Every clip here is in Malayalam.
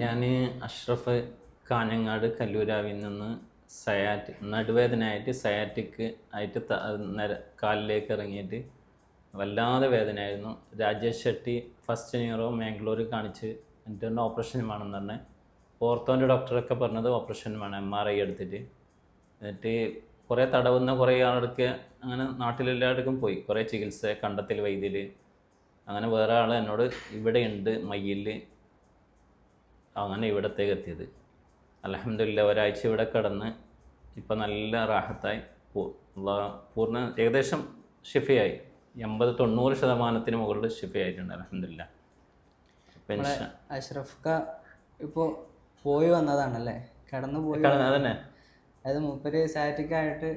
ഞാൻ അഷ്റഫ് കാഞ്ഞങ്ങാട് കല്ലൂരാവിൽ നിന്ന് നടുവേദനയായിട്ട് സയാറ്റിക് ആയിട്ട് കാലിലേക്ക് ഇറങ്ങിയിട്ട് വല്ലാതെ വേദനയായിരുന്നു. രാജേഷ് ഷെട്ടി ഫസ്റ്റ് ന്യൂറോ മാംഗ്ലൂർ കാണിച്ച് എന്നിട്ട് ഓപ്പറേഷൻ വേണമെന്ന് പറഞ്ഞ് ഓർത്തോൻ്റെ ഡോക്ടറൊക്കെ പറഞ്ഞത് ഓപ്പറേഷൻ വേണം, MRI എടുത്തിട്ട്. എന്നിട്ട് കുറേ തടവുന്ന കുറേ ആളൊക്കെ അങ്ങനെ നാട്ടിലെല്ലായിടത്തും പോയി, കുറേ ചികിത്സ കണ്ടത്തിൽ വൈദ്യർ. അങ്ങനെ വേറെ ആൾ എന്നോട് ഇവിടെ ഉണ്ട് മയ്യിൽ, അങ്ങനെ ഇവിടത്തേക്ക് എത്തിയത്. അൽഹംദുലില്ലാ ഒരാഴ്ച ഇവിടെ കിടന്ന് ഇപ്പം നല്ല റാഹത്തായി പൂർണ്ണ ഏകദേശം ഷിഫയായി. 80-90% മുകളിൽ ഷിഫയായിട്ടുണ്ട് അൽഹംദുലില്ലാ. അഷ്റഫ് ഇപ്പോൾ പോയി വന്നതാണല്ലേ, കടന്നു പോയി അതന്നെ. അതായത് മൂപ്പര് സാറ്റിക്കായിട്ട്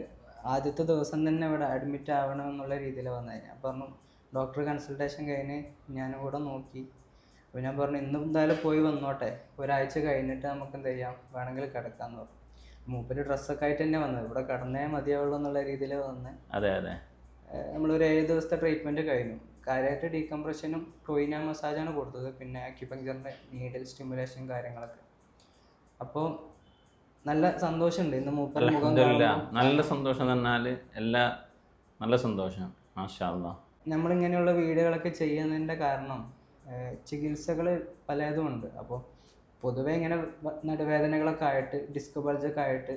ആദ്യത്തെ ദിവസം തന്നെ ഇവിടെ അഡ്മിറ്റ് ആവണം എന്നുള്ള രീതിയിൽ വന്നതിന് ഞാൻ പറഞ്ഞു, ഡോക്ടർ കൺസൾട്ടേഷൻ കഴിഞ്ഞ് ഞാനും കൂടെ നോക്കി. അപ്പോൾ ഞാൻ പറഞ്ഞു ഇന്നും എന്തായാലും പോയി വന്നോട്ടെ, ഒരാഴ്ച കഴിഞ്ഞിട്ട് നമുക്ക് എന്ത് ചെയ്യാം, വേണമെങ്കിൽ കിടക്കാമെന്ന് പറഞ്ഞു. മൂപ്പര് ഡ്രസ്സൊക്കെ ആയിട്ട് തന്നെ വന്നത്, ഇവിടെ കിടന്നേ മതിയാവുള്ളൂ എന്നുള്ള രീതിയിൽ വന്ന്. അതെ അതെ, നമ്മളൊരു 7 ദിവസത്തെ ട്രീറ്റ്മെൻറ്റ് കഴിഞ്ഞു. കാര്യമായിട്ട് ഡീകംപ്രഷനും ടോയിന മസാജാണ് കൊടുത്തത്, പിന്നെ അക്യുപങ്ചറിൻ്റെ നീഡിൽ സ്റ്റിമുലേഷൻ കാര്യങ്ങളൊക്കെ. അപ്പോൾ നല്ല സന്തോഷമുണ്ട് ഇന്ന് മൂപ്പര് മുഖം. നല്ല സന്തോഷം പറഞ്ഞാൽ നല്ല സന്തോഷം, മാഷാ അല്ലാഹ്. നമ്മളിങ്ങനെയുള്ള വീഡിയോകളൊക്കെ ചെയ്യുന്നതിൻ്റെ കാരണം ചികിത്സകൾ പലതും ഉണ്ട്. അപ്പോൾ പൊതുവെ ഇങ്ങനെ നടുവേദനകളൊക്കെ ആയിട്ട് ഡിസ്ക് ബൾജൊക്കെ ആയിട്ട്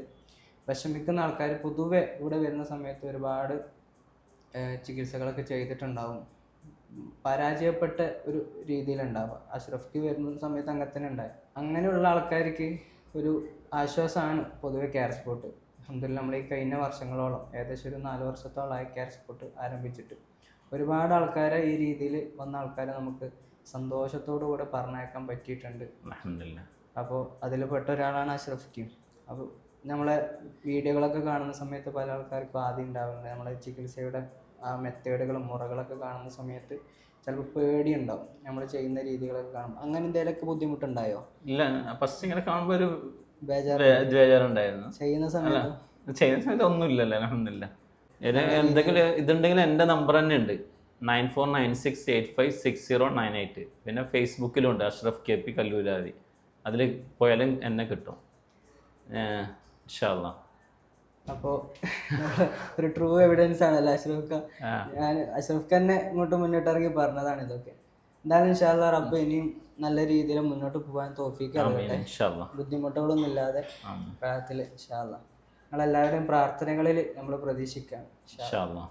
വിഷമിക്കുന്ന ആൾക്കാർ പൊതുവെ ഇവിടെ വരുന്ന സമയത്ത് ഒരുപാട് ചികിത്സകളൊക്കെ ചെയ്തിട്ടുണ്ടാവും, പരാജയപ്പെട്ട ഒരു രീതിയിലുണ്ടാവുക. അഷ്റഫ്ക്ക് വരുന്ന സമയത്ത് അങ്ങനെ തന്നെ ഉണ്ടായി. അങ്ങനെയുള്ള ആൾക്കാർക്ക് ഒരു ആശ്വാസമാണ് പൊതുവെ കെയർ സ്പോട്ട്. അൽഹംദുലില്ലാ നമ്മൾ ഈ കഴിഞ്ഞ വർഷങ്ങളോളം ഏകദേശം ഒരു 4 വർഷത്തോളമായി കെയർ സ്പോട്ട് ആരംഭിച്ചിട്ട് ഒരുപാട് ആൾക്കാരെ ഈ രീതിയിൽ വന്ന ആൾക്കാരെ നമുക്ക് സന്തോഷത്തോടു കൂടെ പറഞ്ഞയക്കാൻ പറ്റിയിട്ടുണ്ട് അൽഹംദുലില്ലാ. അപ്പോൾ അതിൽ പെട്ട ഒരാളാണ് അഷ്റഫ്. അപ്പോൾ നമ്മളെ വീഡിയോകളൊക്കെ കാണുന്ന സമയത്ത് പല ആൾക്കാർക്കും ആദ്യം ഉണ്ടാവുന്നത് നമ്മളെ ചികിത്സയുടെ ആ മെത്തേഡുകളും മുറകളൊക്കെ കാണുന്ന സമയത്ത് ചിലപ്പോൾ പേടിയുണ്ടാവും, നമ്മൾ ചെയ്യുന്ന രീതികളൊക്കെ കാണും. അങ്ങനെ എന്തെങ്കിലുമൊക്കെ ബുദ്ധിമുട്ടുണ്ടായോ? ഇല്ല, ഫസ്റ്റ് ഇങ്ങനെ കാണുമ്പോൾ ഒരു ബേജാറുണ്ടായിരുന്നു. ചെയ്യുന്ന സമയത്ത് ഒന്നുമില്ലല്ലോ അൽഹംദുലില്ലാ. എന്തെങ്കിലും ഇതുണ്ടെങ്കിൽ എൻ്റെ നമ്പർ തന്നെ ഉണ്ട് 9496856098. പിന്നെ ഫേസ്ബുക്കിലുണ്ട് അഷ്റഫ് KP കല്ലൂരാവി, അതിൽ പോയാലും എന്നെ കിട്ടും ഇൻഷാ അല്ലാഹ്. അപ്പോൾ ഒരു ട്രൂ എവിഡൻസ് ആണല്ലോ അഷ്റഫ്. ഞാൻ അഷ്റഫ് തന്നെ ഇങ്ങോട്ട് മുന്നോട്ട് ഇറങ്ങി പറഞ്ഞതാണ് ഇതൊക്കെ. എന്തായാലും ഇൻഷാ അല്ലാഹ് റബ്ബ് ഇനിയും നല്ല രീതിയിൽ മുന്നോട്ട് പോകാൻ തൗഫീഖ് നൽകട്ടെ, ബുദ്ധിമുട്ടുകളൊന്നും ഇല്ലാതെ പ്രാർത്ഥനയിൽ ഇൻഷാ അല്ലാഹ്. നിങ്ങളെല്ലാവരുടെയും പ്രാർത്ഥനകളിൽ നമ്മൾ പ്രതീക്ഷിക്കാം ഇൻഷാ അല്ലാഹ്.